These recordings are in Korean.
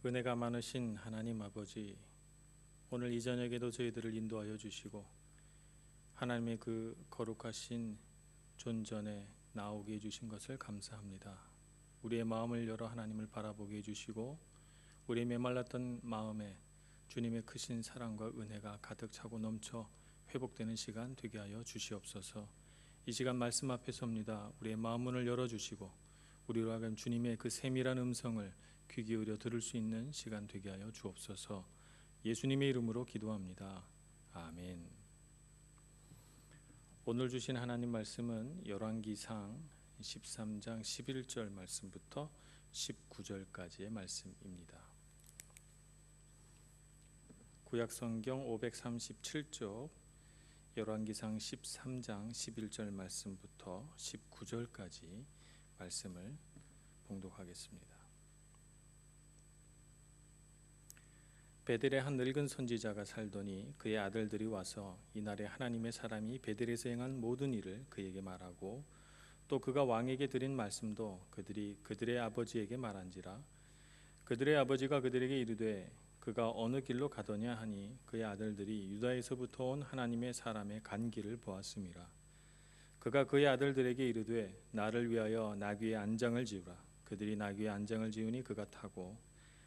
은혜가 많으신 하나님 아버지, 오늘 이 저녁에도 저희들을 인도하여 주시고 하나님의 그 거룩하신 존전에 나오게 해주신 것을 감사합니다. 우리의 마음을 열어 하나님을 바라보게 해주시고 우리의 메말랐던 마음에 주님의 크신 사랑과 은혜가 가득 차고 넘쳐 회복되는 시간 되게 하여 주시옵소서. 이 시간 말씀 앞에 섭니다. 우리의 마음 문을 열어주시고 우리로 하여금 주님의 그 세밀한 음성을 귀 기울여 들을 수 있는 시간 되게 하여 주옵소서. 예수님의 이름으로 기도합니다. 아멘. 오늘 주신 하나님 말씀은 열왕기상 13장 11절 말씀부터 19절까지의 말씀입니다. 구약성경 537쪽 열왕기상 13장 11절 말씀부터 19절까지 말씀을 봉독하겠습니다. 베델에 한 늙은 선지자가 살더니 그의 아들들이 와서 이날에 하나님의 사람이 베델에서 행한 모든 일을 그에게 말하고 또 그가 왕에게 드린 말씀도 그들이 그들의 아버지에게 말한지라. 그들의 아버지가 그들에게 이르되 그가 어느 길로 가더냐 하니 그의 아들들이 유다에서부터 온 하나님의 사람의 간 길을 보았음이라. 그가 그의 아들들에게 이르되 나를 위하여 나귀의 안장을 지으라. 그들이 나귀의 안장을 지으니 그가 타고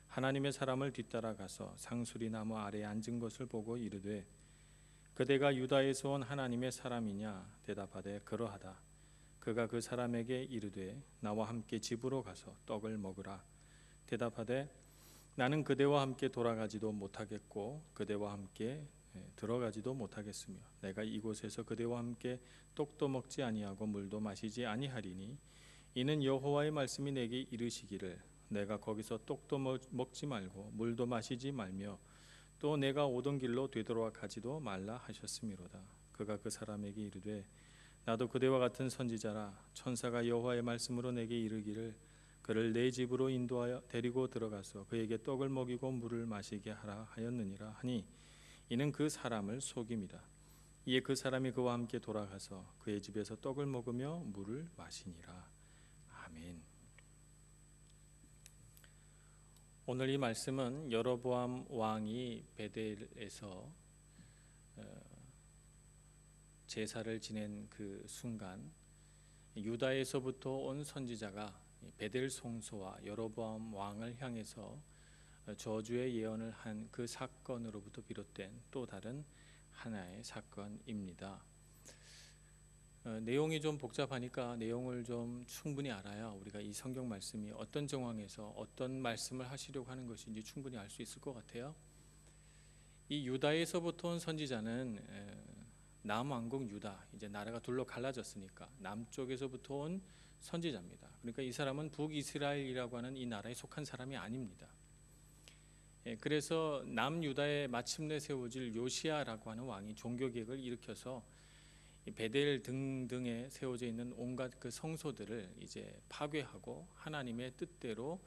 하나님의 사람을 뒤따라 가서 상수리 나무 아래에 앉은 것을 보고 이르되 그대가 유다에서 온 하나님의 사람이냐 대답하되 그러하다. 그가 그 사람에게 이르되 나와 함께 집으로 가서 떡을 먹으라. 대답하되 나는 그대와 함께 돌아가지도 못하겠고 그대와 함께 들어가지도 못하겠으며 내가 이곳에서 그대와 함께 떡도 먹지 아니하고 물도 마시지 아니하리니 이는 여호와의 말씀이 내게 이르시기를 내가 거기서 떡도 먹지 말고 물도 마시지 말며 또 내가 오던 길로 되돌아가지도 말라 하셨음이로다. 그가 그 사람에게 이르되 나도 그대와 같은 선지자라. 천사가 여호와의 말씀으로 내게 이르기를 그를 내 집으로 인도하여 데리고 들어가서 그에게 떡을 먹이고 물을 마시게 하라 하였느니라 하니 이는 그 사람을 속임이라. 이에 그 사람이 그와 함께 돌아가서 그의 집에서 떡을 먹으며 물을 마시니라. 아멘. 오늘 이 말씀은 여로보암 왕이 베델에서 제사를 지낸 그 순간 유다에서부터 온 선지자가 베델 송소와 여로보암 왕을 향해서 저주의 예언을 한 그 사건으로부터 비롯된 또 다른 하나의 사건입니다. 내용이 좀 복잡하니까 내용을 좀 충분히 알아야 우리가 이 성경 말씀이 어떤 정황에서 어떤 말씀을 하시려고 하는 것인지 충분히 알 수 있을 것 같아요. 이 유다에서부터 온 선지자는 남왕국 유다, 이제 나라가 둘로 갈라졌으니까 남쪽에서부터 온 선지자입니다. 그러니까 이 사람은 북이스라엘이라고 하는 이 나라에 속한 사람이 아닙니다. 그래서 남유다에 마침내 세워질 요시야라고 하는 왕이 종교개혁을 일으켜서 베델 등등에 세워져 있는 온갖 그 성소들을 이제 파괴하고 하나님의 뜻대로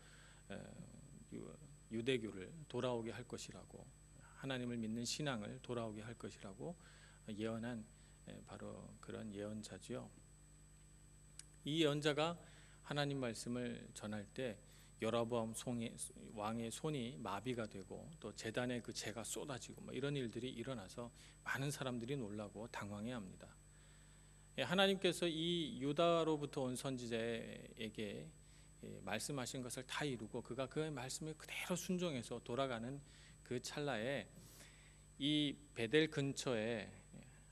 유대교를 돌아오게 할 것이라고, 하나님을 믿는 신앙을 돌아오게 할 것이라고 예언한 바로 그런 예언자지요. 이 예언자가 하나님 말씀을 전할 때 여로보암 왕의 손이 마비가 되고 또 제단에 그 재가 쏟아지고 뭐 이런 일들이 일어나서 많은 사람들이 놀라고 당황해합니다. 하나님께서 이 유다로부터 온 선지자에게 말씀하신 것을 다 이루고 그가 그 말씀을 그대로 순종해서 돌아가는 그 찰나에 이 베델 근처에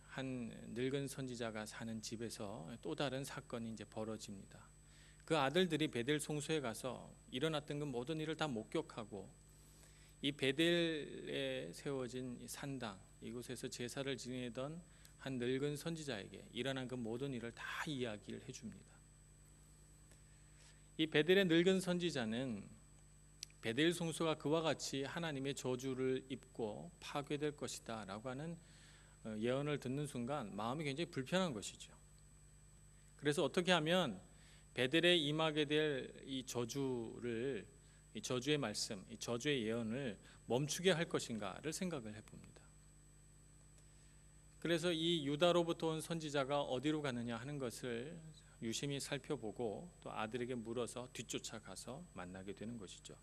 한 늙은 선지자가 사는 집에서 또 다른 사건이 이제 벌어집니다. 그 아들들이 베델 송소에 가서 일어났던 그 모든 일을 다 목격하고 이 베델에 세워진 산당 이곳에서 제사를 지내던 한 늙은 선지자에게 일어난 그 모든 일을 다 이야기를 해줍니다. 이 베델의 늙은 선지자는 베델 송소가 그와 같이 하나님의 저주를 입고 파괴될 것이다 라고 하는 예언을 듣는 순간 마음이 굉장히 불편한 것이죠. 그래서 어떻게 하면 베델에 임하게 될 이 저주를, 이 저주의 말씀, 이 저주의 예언을 멈추게 할 것인가를 생각을 해봅니다. 그래서 이 유다로부터 온 선지자가 어디로 가느냐 하는 것을 유심히 살펴보고 또 아들에게 물어서 뒤쫓아가서 만나게 되는 것이죠.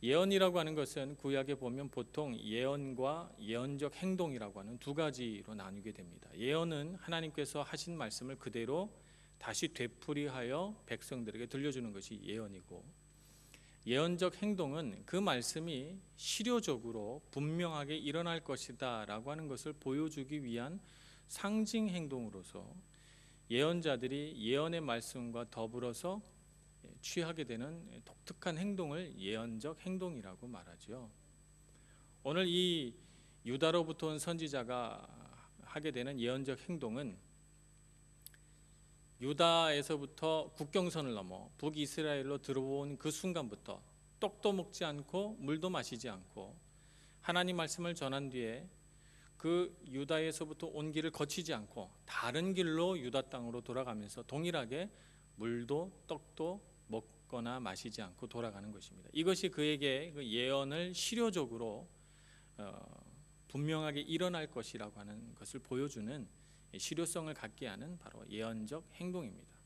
예언이라고 하는 것은 구약에 보면 보통 예언과 예언적 행동이라고 하는 두 가지로 나누게 됩니다. 예언은 하나님께서 하신 말씀을 그대로 다시 되풀이하여 백성들에게 들려주는 것이 예언이고, 예언적 행동은 그 말씀이 실효적으로 분명하게 일어날 것이다 라고 하는 것을 보여주기 위한 상징 행동으로서 예언자들이 예언의 말씀과 더불어서 취하게 되는 독특한 행동을 예언적 행동이라고 말하죠. 오늘 이 유다로부터 온 선지자가 하게 되는 예언적 행동은 유다에서부터 국경선을 넘어 북이스라엘로 들어온 그 순간부터 떡도 먹지 않고 물도 마시지 않고 하나님 말씀을 전한 뒤에 그 유다에서부터 온 길을 거치지 않고 다른 길로 유다 땅으로 돌아가면서 동일하게 물도 떡도 먹거나 마시지 않고 돌아가는 것입니다. 이것이 그에게 그 예언을 실효적으로 분명하게 일어날 것이라고 하는 것을 보여주는 실효성을 갖게 하는 바로 예언적 행동입니다.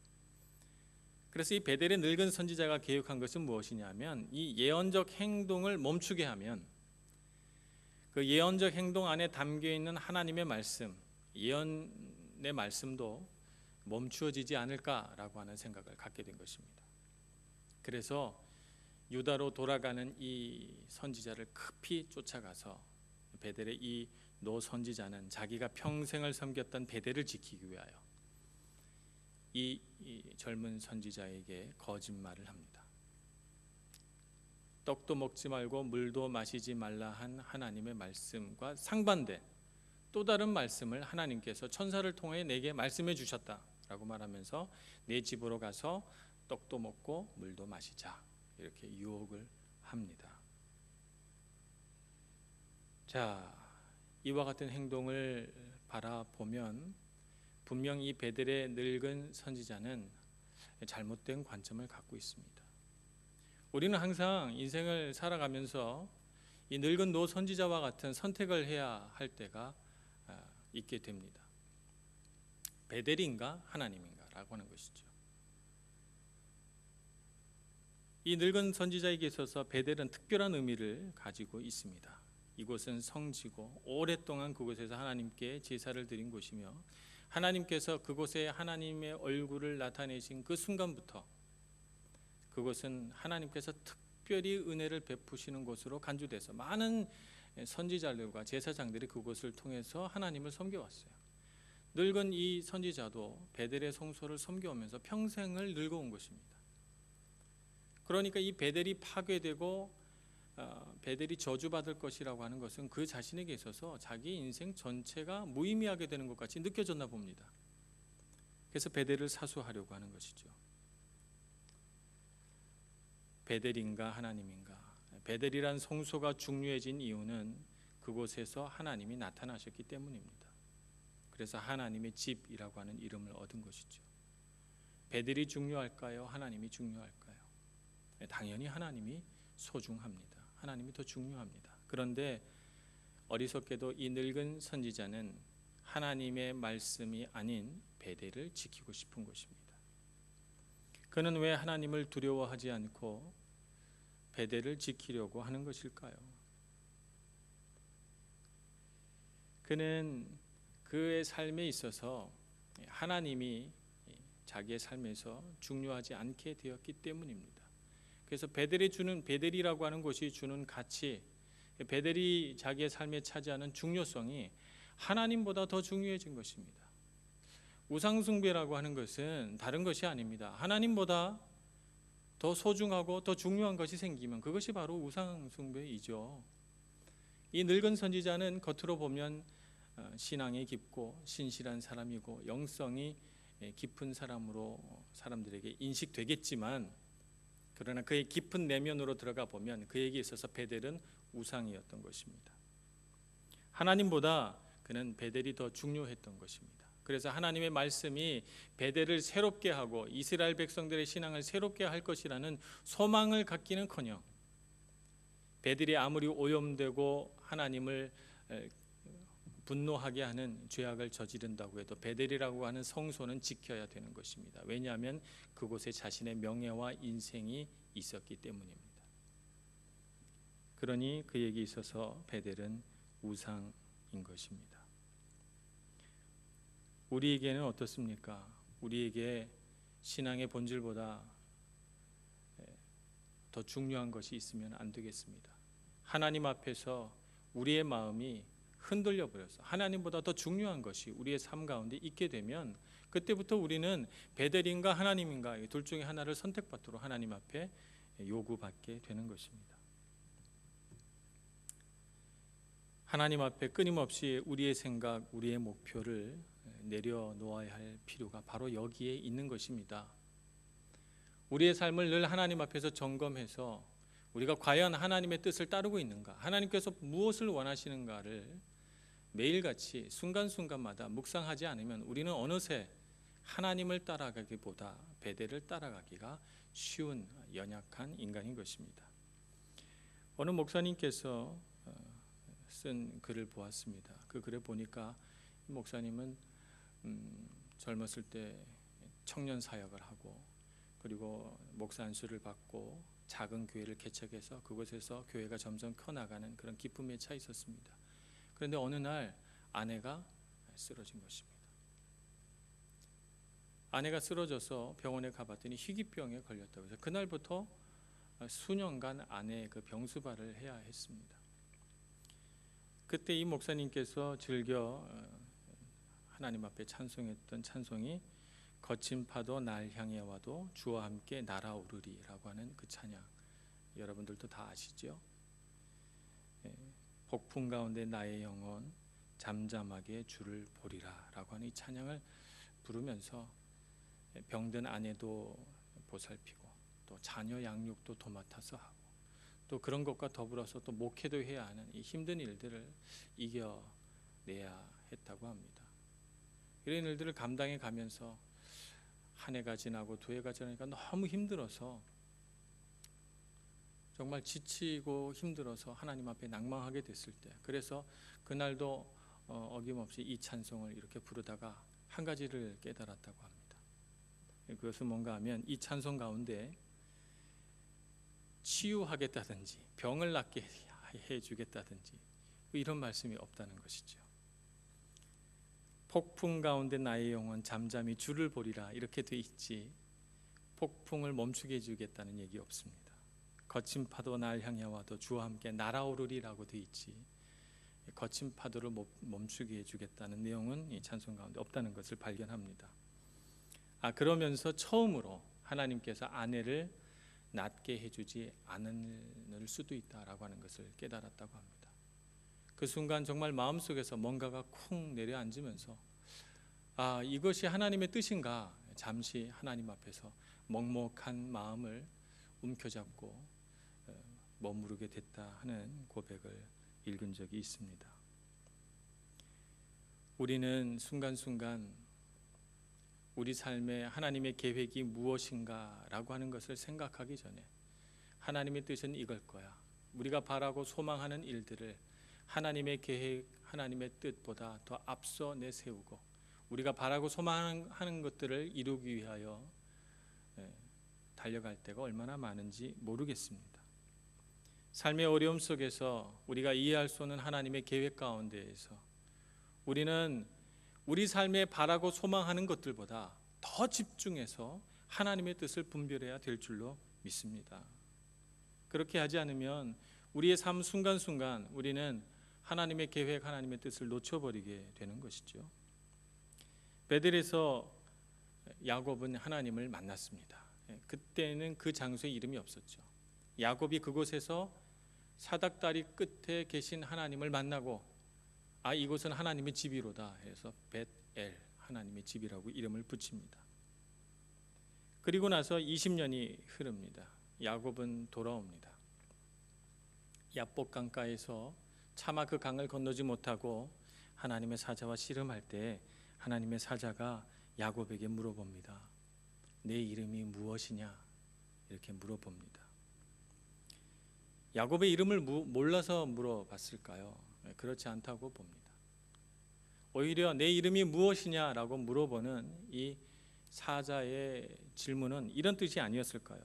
그래서 이 베델의 늙은 선지자가 계획한 것은 무엇이냐면, 이 예언적 행동을 멈추게 하면 그 예언적 행동 안에 담겨 있는 하나님의 말씀, 예언의 말씀도 멈추어지지 않을까라고 하는 생각을 갖게 된 것입니다. 그래서 유다로 돌아가는 이 선지자를 급히 쫓아가서 베델의 이 노 선지자는 자기가 평생을 섬겼던 베델을 지키기 위하여 이 젊은 선지자에게 거짓말을 합니다. 떡도 먹지 말고 물도 마시지 말라 한 하나님의 말씀과 상반된 또 다른 말씀을 하나님께서 천사를 통해 내게 말씀해 주셨다라고 말하면서 내 집으로 가서 떡도 먹고 물도 마시자, 이렇게 유혹을 합니다. 자, 이와 같은 행동을 바라보면 분명 이 베델의 늙은 선지자는 잘못된 관점을 갖고 있습니다. 우리는 항상 인생을 살아가면서 이 늙은 노 선지자와 같은 선택을 해야 할 때가 있게 됩니다. 베델인가 하나님인가 라고 하는 것이죠. 이 늙은 선지자에게 있어서 베델은 특별한 의미를 가지고 있습니다. 이곳은 성지고 오랫동안 그곳에서 하나님께 제사를 드린 곳이며 하나님께서 그곳에 하나님의 얼굴을 나타내신 그 순간부터 그곳은 하나님께서 특별히 은혜를 베푸시는 곳으로 간주돼서 많은 선지자들과 제사장들이 그곳을 통해서 하나님을 섬겨왔어요. 늙은 이 선지자도 베델의 성소를 섬겨오면서 평생을 늙어온 것입니다. 그러니까 이 베델이 파괴되고 베델이 저주받을 것이라고 하는 것은 그 자신에게 있어서 자기 인생 전체가 무의미하게 되는 것 같이 느껴졌나 봅니다. 그래서 베델을 사수하려고 하는 것이죠. 베델인가 하나님인가? 베델이란 성소가 중요해진 이유는 그곳에서 하나님이 나타나셨기 때문입니다. 그래서 하나님의 집이라고 하는 이름을 얻은 것이죠. 베델이 중요할까요? 하나님이 중요할까요? 당연히 하나님이 소중합니다. 하나님이 더 중요합니다. 그런데 어리석게도 이 늙은 선지자는 하나님의 말씀이 아닌 베델을 지키고 싶은 것입니다. 그는 왜 하나님을 두려워하지 않고 베델을 지키려고 하는 것일까요? 그는 그의 삶에 있어서 하나님이 자기의 삶에서 중요하지 않게 되었기 때문입니다. 그래서 베델이라고 하는 곳이 주는 가치, 베델이 자기의 삶에 차지하는 중요성이 하나님보다 더 중요해진 것입니다. 우상숭배라고 하는 것은 다른 것이 아닙니다. 하나님보다 더 소중하고 더 중요한 것이 생기면 그것이 바로 우상숭배이죠. 이 늙은 선지자는 겉으로 보면 신앙이 깊고 신실한 사람이고 영성이 깊은 사람으로 사람들에게 인식되겠지만, 그러나 그의 깊은 내면으로 들어가 보면 그에게 있어서 베델은 우상이었던 것입니다. 하나님보다 그는 베델이 더 중요했던 것입니다. 그래서 하나님의 말씀이 베델을 새롭게 하고 이스라엘 백성들의 신앙을 새롭게 할 것이라는 소망을 갖기는커녕 베델이 아무리 오염되고 하나님을 분노하게 하는 죄악을 저지른다고 해도 베델이라고 하는 성소는 지켜야 되는 것입니다. 왜냐하면 그곳에 자신의 명예와 인생이 있었기 때문입니다. 그러니 그에게 있어서 베델은 우상인 것입니다. 우리에게는 어떻습니까? 우리에게 신앙의 본질보다 더 중요한 것이 있으면 안 되겠습니다. 하나님 앞에서 우리의 마음이 흔들려 버려서 하나님보다 더 중요한 것이 우리의 삶 가운데 있게 되면 그때부터 우리는 베델인가 하나님인가 이 둘 중에 하나를 선택받도록 하나님 앞에 요구받게 되는 것입니다. 하나님 앞에 끊임없이 우리의 생각, 우리의 목표를 내려놓아야 할 필요가 바로 여기에 있는 것입니다. 우리의 삶을 늘 하나님 앞에서 점검해서 우리가 과연 하나님의 뜻을 따르고 있는가, 하나님께서 무엇을 원하시는가를 매일같이 순간순간마다 묵상하지 않으면 우리는 어느새 하나님을 따라가기보다 베델을 따라가기가 쉬운 연약한 인간인 것입니다. 어느 목사님께서 쓴 글을 보았습니다. 그 글에 보니까 목사님은 젊었을 때 청년 사역을 하고 그리고 목사 안수를 받고 작은 교회를 개척해서 그곳에서 교회가 점점 커나가는 그런 기쁨에 차 있었습니다. 그런데 어느 날 아내가 쓰러진 것입니다. 아내가 쓰러져서 병원에 가봤더니 희귀병에 걸렸다고 해서 그날부터 수년간 아내의 그 병수발을 해야 했습니다. 그때 이 목사님께서 즐겨 하나님 앞에 찬송했던 찬송이 거친 파도 날 향해 와도 주와 함께 날아오르리라고 하는 그 찬양, 여러분들도 다 아시죠? 폭풍 가운데 나의 영혼 잠잠하게 주를 보리라라고 하는 이 찬양을 부르면서 병든 아내도 보살피고 또 자녀 양육도 도맡아서 하고 또 그런 것과 더불어서 또 목회도 해야 하는 이 힘든 일들을 이겨내야 했다고 합니다. 이런 일들을 감당해 가면서 한 해가 지나고 두 해가 지나니까 너무 힘들어서 정말 지치고 힘들어서 하나님 앞에 낭망하게 됐을 때, 그래서 그날도 어김없이 이 찬송을 이렇게 부르다가 한 가지를 깨달았다고 합니다. 그것은 뭔가 하면 이 찬송 가운데 치유하겠다든지 병을 낫게 해주겠다든지 이런 말씀이 없다는 것이죠. 폭풍 가운데 나의 영혼 잠잠히 주를 보리라 이렇게 돼 있지 폭풍을 멈추게 해주겠다는 얘기 없습니다. 거친 파도 날 향해 와도 주와 함께 날아오르리라고 돼 있지 거친 파도를 멈추게 해주겠다는 내용은 이 찬송 가운데 없다는 것을 발견합니다. 그러면서 처음으로 하나님께서 아내를 낫게 해주지 않을 수도 있다라고 하는 것을 깨달았다고 합니다. 그 순간 정말 마음속에서 뭔가가 쿵 내려앉으면서 이것이 하나님의 뜻인가 잠시 하나님 앞에서 먹먹한 마음을 움켜잡고 머무르게 됐다 하는 고백을 읽은 적이 있습니다. 우리는 순간순간 우리 삶에 하나님의 계획이 무엇인가라고 하는 것을 생각하기 전에 하나님의 뜻은 이걸 거야, 우리가 바라고 소망하는 일들을 하나님의 계획, 하나님의 뜻보다 더 앞서 내세우고 우리가 바라고 소망하는 것들을 이루기 위하여 달려갈 때가 얼마나 많은지 모르겠습니다. 삶의 어려움 속에서 우리가 이해할 수 없는 하나님의 계획 가운데에서 우리는 우리 삶에 바라고 소망하는 것들보다 더 집중해서 하나님의 뜻을 분별해야 될 줄로 믿습니다. 그렇게 하지 않으면 우리의 삶 순간순간 우리는 하나님의 계획, 하나님의 뜻을 놓쳐버리게 되는 것이죠. 베델에서 야곱은 하나님을 만났습니다. 그때는 그 장소에 이름이 없었죠. 야곱이 그곳에서 사닥다리 끝에 계신 하나님을 만나고 이곳은 하나님의 집이로다 해서 벳엘, 하나님의 집이라고 이름을 붙입니다. 그리고 나서 20년이 흐릅니다. 야곱은 돌아옵니다. 야복 강가에서 차마 그 강을 건너지 못하고 하나님의 사자와 씨름할 때 하나님의 사자가 야곱에게 물어봅니다. 내 이름이 무엇이냐? 이렇게 물어봅니다. 야곱의 이름을 몰라서 물어봤을까요? 그렇지 않다고 봅니다. 오히려 내 이름이 무엇이냐라고 물어보는 이 사자의 질문은 이런 뜻이 아니었을까요?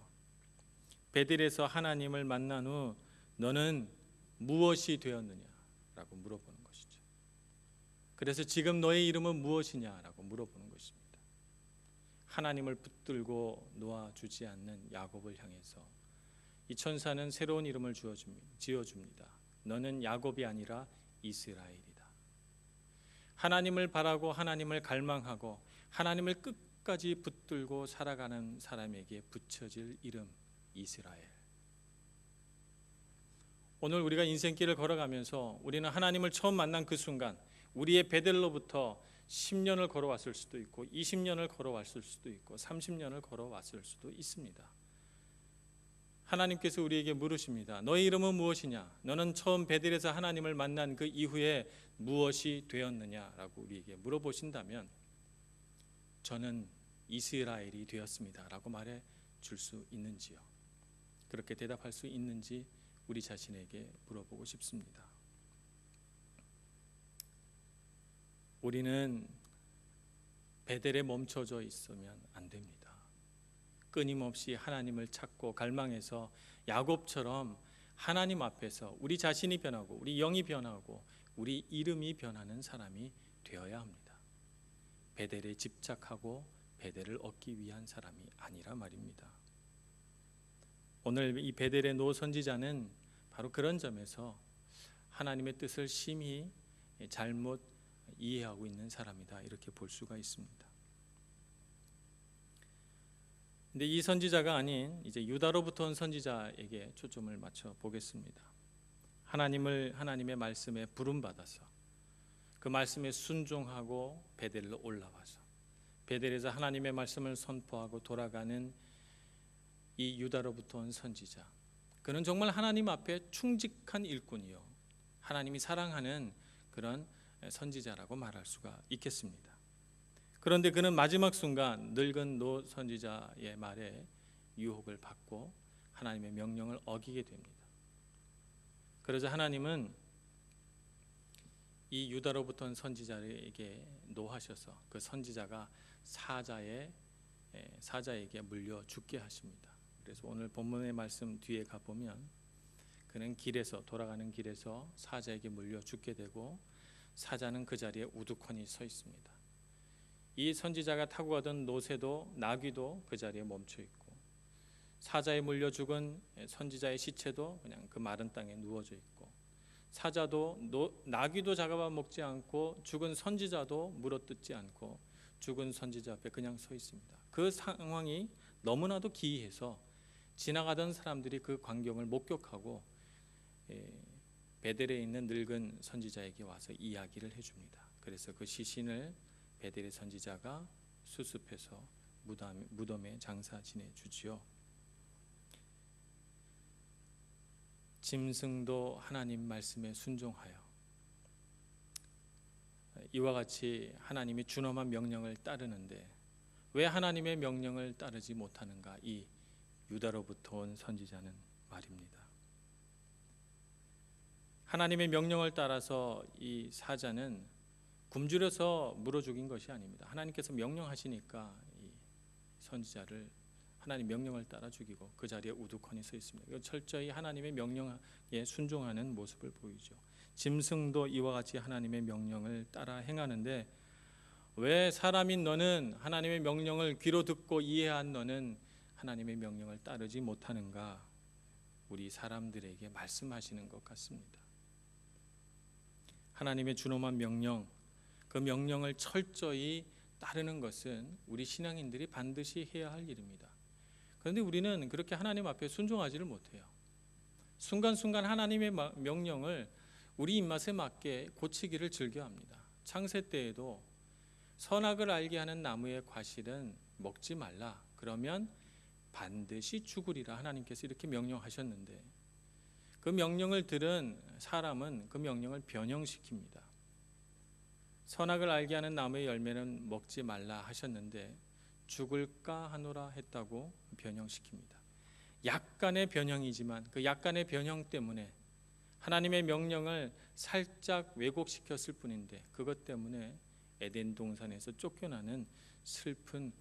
베델에서 하나님을 만난 후 너는 무엇이 되었느냐라고 물어보는 것이죠. 그래서 지금 너의 이름은 무엇이냐라고 물어보는 것입니다. 하나님을 붙들고 놓아주지 않는 야곱을 향해서 이 천사는 새로운 이름을 지어줍니다. 너는 야곱이 아니라 이스라엘이다. 하나님을 바라고 하나님을 갈망하고 하나님을 끝까지 붙들고 살아가는 사람에게 붙여질 이름 이스라엘. 오늘 우리가 인생길을 걸어가면서 우리는 하나님을 처음 만난 그 순간 우리의 베델로부터 10년을 걸어왔을 수도 있고 20년을 걸어왔을 수도 있고 30년을 걸어왔을 수도 있습니다. 하나님께서 우리에게 물으십니다. 너의 이름은 무엇이냐? 너는 처음 베델에서 하나님을 만난 그 이후에 무엇이 되었느냐라고 우리에게 물어보신다면 저는 이스라엘이 되었습니다 라고 말해 줄 수 있는지요? 그렇게 대답할 수 있는지 우리 자신에게 물어보고 싶습니다. 우리는 베델에 멈춰져 있으면 안 됩니다. 끊임없이 하나님을 찾고 갈망해서 야곱처럼 하나님 앞에서 우리 자신이 변하고 우리 영이 변하고 우리 이름이 변하는 사람이 되어야 합니다. 베델에 집착하고 베델을 얻기 위한 사람이 아니라 말입니다. 오늘 이 베델의 노 선지자는 바로 그런 점에서 하나님의 뜻을 심히 잘못 이해하고 있는 사람이다 이렇게 볼 수가 있습니다. 근데 이 선지자가 아닌 이제 유다로부터 온 선지자에게 초점을 맞춰 보겠습니다. 하나님의 말씀에 부름 받아서 그 말씀에 순종하고 베델로 올라와서 베델에서 하나님의 말씀을 선포하고 돌아가는 이 유다로부터 온 선지자. 그는 정말 하나님 앞에 충직한 일꾼이요 하나님이 사랑하는 그런 선지자라고 말할 수가 있겠습니다. 그런데 그는 마지막 순간 늙은 노 선지자의 말에 유혹을 받고 하나님의 명령을 어기게 됩니다. 그러자 하나님은 이 유다로부터 온 선지자에게 노하셔서 그 선지자가 사자에게 물려 죽게 하십니다. 그래서 오늘 본문의 말씀 뒤에 가보면 그는 돌아가는 길에서 사자에게 물려 죽게 되고 사자는 그 자리에 우두커니 서 있습니다. 이 선지자가 타고 가던 노새도 나귀도 그 자리에 멈춰 있고 사자에 물려 죽은 선지자의 시체도 그냥 그 마른 땅에 누워져 있고 나귀도 잡아 먹지 않고 죽은 선지자도 물어뜯지 않고 죽은 선지자 앞에 그냥 서 있습니다. 그 상황이 너무나도 기이해서 지나가던 사람들이 그 광경을 목격하고 베델에 있는 늙은 선지자에게 와서 이야기를 해줍니다. 그래서 그 시신을 베델의 선지자가 수습해서 무덤에 장사 지내주지요. 짐승도 하나님 말씀에 순종하여 이와 같이 하나님이 준엄한 명령을 따르는데 왜 하나님의 명령을 따르지 못하는가? 이 유다로부터 온 선지자는 말입니다. 하나님의 명령을 따라서 이 사자는 굶주려서 물어 죽인 것이 아닙니다. 하나님께서 명령하시니까 이 선지자를 하나님 명령을 따라 죽이고 그 자리에 우두커니 서 있습니다. 철저히 하나님의 명령에 순종하는 모습을 보이죠. 짐승도 이와 같이 하나님의 명령을 따라 행하는데 왜 사람인 너는 하나님의 명령을 귀로 듣고 이해한 너는 하나님의 명령을 따르지 못하는가? 우리 사람들에게 말씀하시는 것 같습니다. 하나님의 준엄한 명령, 그 명령을 철저히 따르는 것은 우리 신앙인들이 반드시 해야 할 일입니다. 그런데 우리는 그렇게 하나님 앞에 순종하지를 못해요. 순간순간 하나님의 명령을 우리 입맛에 맞게 고치기를 즐겨합니다. 창세 때에도 선악을 알게 하는 나무의 과실은 먹지 말라. 그러면 반드시 죽으리라 하나님께서 이렇게 명령하셨는데 그 명령을 들은 사람은 그 명령을 변형시킵니다. 선악을 알게 하는 나무의 열매는 먹지 말라 하셨는데 죽을까 하노라 했다고 변형시킵니다. 약간의 변형이지만 그 약간의 변형 때문에 하나님의 명령을 살짝 왜곡시켰을 뿐인데 그것 때문에 에덴 동산에서 쫓겨나는 슬픈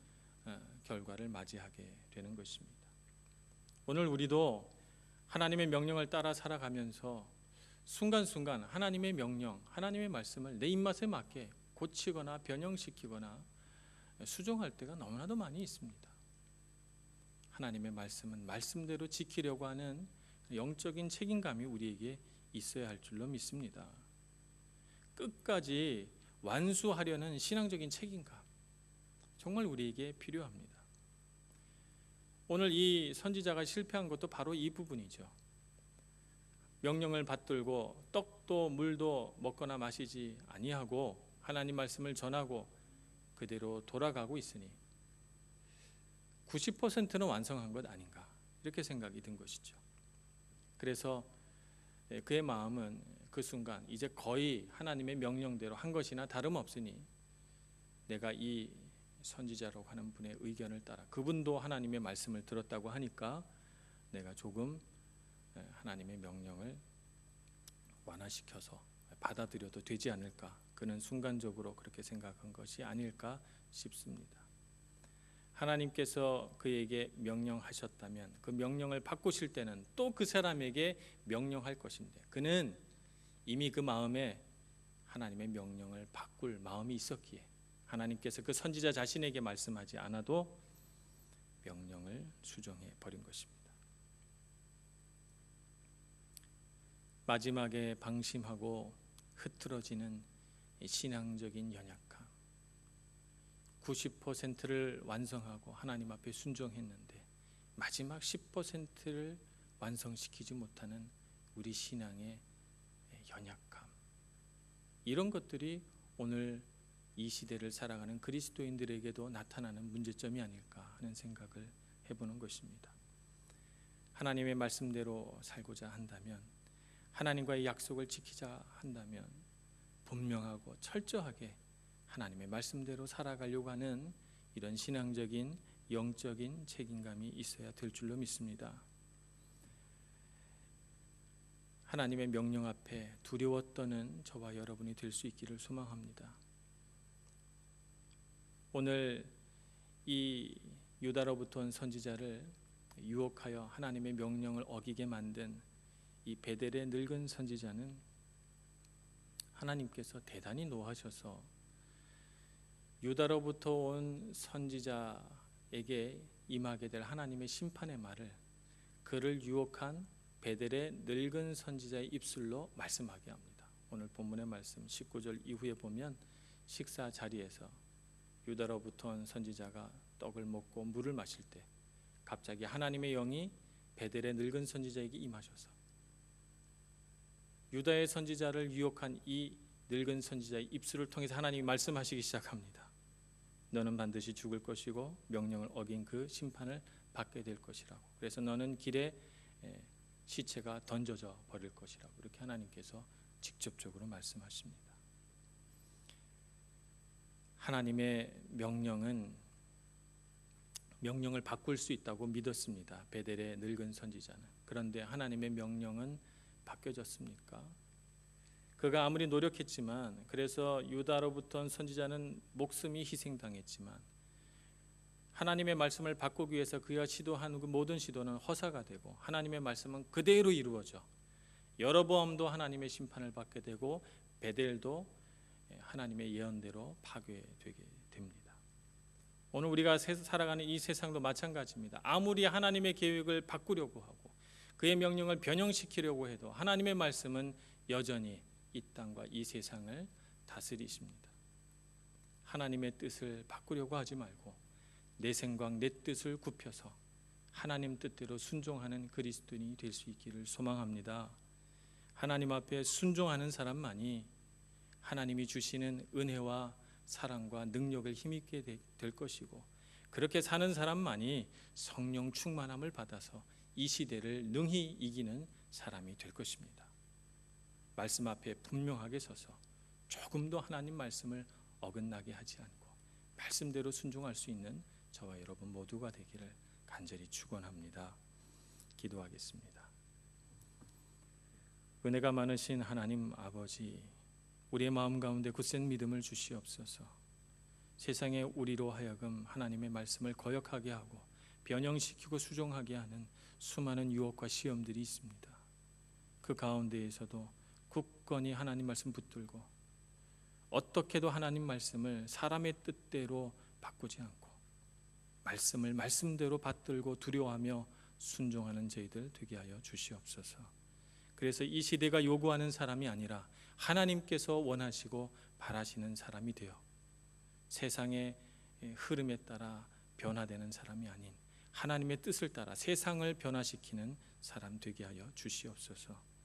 결과를 맞이하게 되는 것입니다. 오늘 우리도 하나님의 명령을 따라 살아가면서 순간순간 하나님의 명령, 하나님의 말씀을 내 입맛에 맞게 고치거나 변형시키거나 수정할 때가 너무나도 많이 있습니다. 하나님의 말씀은 말씀대로 지키려고 하는 영적인 책임감이 우리에게 있어야 할 줄로 믿습니다. 끝까지 완수하려는 신앙적인 책임감, 정말 우리에게 필요합니다. 오늘 이 선지자가 실패한 것도 바로 이 부분이죠. 명령을 받들고 떡도 물도 먹거나 마시지 아니하고 하나님 말씀을 전하고 그대로 돌아가고 있으니 90%는 완성한 것 아닌가, 이렇게 생각이 든 것이죠. 그래서 그의 마음은 그 순간 이제 거의 하나님의 명령대로 한 것이나 다름없으니 내가 이 선지자라고 하는 분의 의견을 따라, 그분도 하나님의 말씀을 들었다고 하니까 내가 조금 하나님의 명령을 완화시켜서 받아들여도 되지 않을까, 그는 순간적으로 그렇게 생각한 것이 아닐까 싶습니다. 하나님께서 그에게 명령하셨다면 그 명령을 바꾸실 때는 또 그 사람에게 명령할 것인데, 그는 이미 그 마음에 하나님의 명령을 바꿀 마음이 있었기에 하나님께서 그 선지자 자신에게 말씀하지 않아도 명령을 수정해 버린 것입니다. 마지막에 방심하고 흐트러지는 신앙적인 연약함, 90%를 완성하고 하나님 앞에 순종했는데 마지막 10%를 완성시키지 못하는 우리 신앙의 연약함, 이런 것들이 오늘 이 시대를 살아가는 그리스도인들에게도 나타나는 문제점이 아닐까 하는 생각을 해보는 것입니다. 하나님의 말씀대로 살고자 한다면, 하나님과의 약속을 지키자 한다면 분명하고 철저하게 하나님의 말씀대로 살아가려고 하는 이런 신앙적인 영적인 책임감이 있어야 될 줄로 믿습니다. 하나님의 명령 앞에 두려워 떠는 저와 여러분이 될 수 있기를 소망합니다. 오늘 이 유다로부터 온 선지자를 유혹하여 하나님의 명령을 어기게 만든 이 베델의 늙은 선지자는 하나님께서 대단히 노하셔서 유다로부터 온 선지자에게 임하게 될 하나님의 심판의 말을 그를 유혹한 베델의 늙은 선지자의 입술로 말씀하게 합니다. 오늘 본문의 말씀 19절 이후에 보면 식사 자리에서 유다로부터 온 선지자가 떡을 먹고 물을 마실 때 갑자기 하나님의 영이 베델의 늙은 선지자에게 임하셔서 유다의 선지자를 유혹한 이 늙은 선지자의 입술을 통해서 하나님이 말씀하시기 시작합니다. 너는 반드시 죽을 것이고 명령을 어긴 그 심판을 받게 될 것이라고. 그래서 너는 길에 시체가 던져져 버릴 것이라고. 이렇게 하나님께서 직접적으로 말씀하십니다. 하나님의 명령을 바꿀 수 있다고 믿었습니다. 베델의 늙은 선지자는. 그런데 하나님의 명령은 바뀌어졌습니까? 그가 아무리 노력했지만, 그래서 유다로부터 온 선지자는 목숨이 희생당했지만 하나님의 말씀을 바꾸기 위해서 그가 시도한 그 모든 시도는 허사가 되고 하나님의 말씀은 그대로 이루어져 여로보암도 하나님의 심판을 받게 되고 베델도 하나님의 예언대로 파괴되게 됩니다. 오늘 우리가 살아가는 이 세상도 마찬가지입니다. 아무리 하나님의 계획을 바꾸려고 하고 그의 명령을 변형시키려고 해도 하나님의 말씀은 여전히 이 땅과 이 세상을 다스리십니다. 하나님의 뜻을 바꾸려고 하지 말고 내 생각, 내 뜻을 굽혀서 하나님 뜻대로 순종하는 그리스도인이 될 수 있기를 소망합니다. 하나님 앞에 순종하는 사람만이 하나님이 주시는 은혜와 사랑과 능력을 힘있게 될 것이고, 그렇게 사는 사람만이 성령 충만함을 받아서 이 시대를 능히 이기는 사람이 될 것입니다. 말씀 앞에 분명하게 서서 조금도 하나님 말씀을 어긋나게 하지 않고 말씀대로 순종할 수 있는 저와 여러분 모두가 되기를 간절히 축원합니다. 기도하겠습니다. 은혜가 많으신 하나님 아버지, 우리의 마음 가운데 굳센 믿음을 주시옵소서. 세상에 우리로 하여금 하나님의 말씀을 거역하게 하고 변형시키고 수정하게 하는 수많은 유혹과 시험들이 있습니다. 그 가운데에서도 굳건히 하나님 말씀 붙들고 어떻게도 하나님 말씀을 사람의 뜻대로 바꾸지 않고 말씀을 말씀대로 받들고 두려워하며 순종하는 저희들 되게 하여 주시옵소서. 그래서 이 시대가 요구하는 사람이 아니라 하나님께서 원하시고 바라시는 사람이 되어 세상의 흐름에 따라 변화되는 사람이 아닌 하나님의 뜻을 따라 세상을 변화시키는 사람 되게 하여 주시옵소서.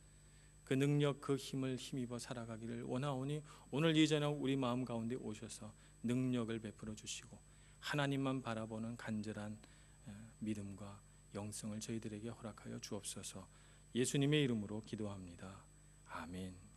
그 능력 그 힘을 힘입어 살아가기를 원하오니 오늘 이 저녁 우리 마음 가운데 오셔서 능력을 베풀어 주시고 하나님만 바라보는 간절한 믿음과 영성을 저희들에게 허락하여 주옵소서. 예수님의 이름으로 기도합니다. 아멘.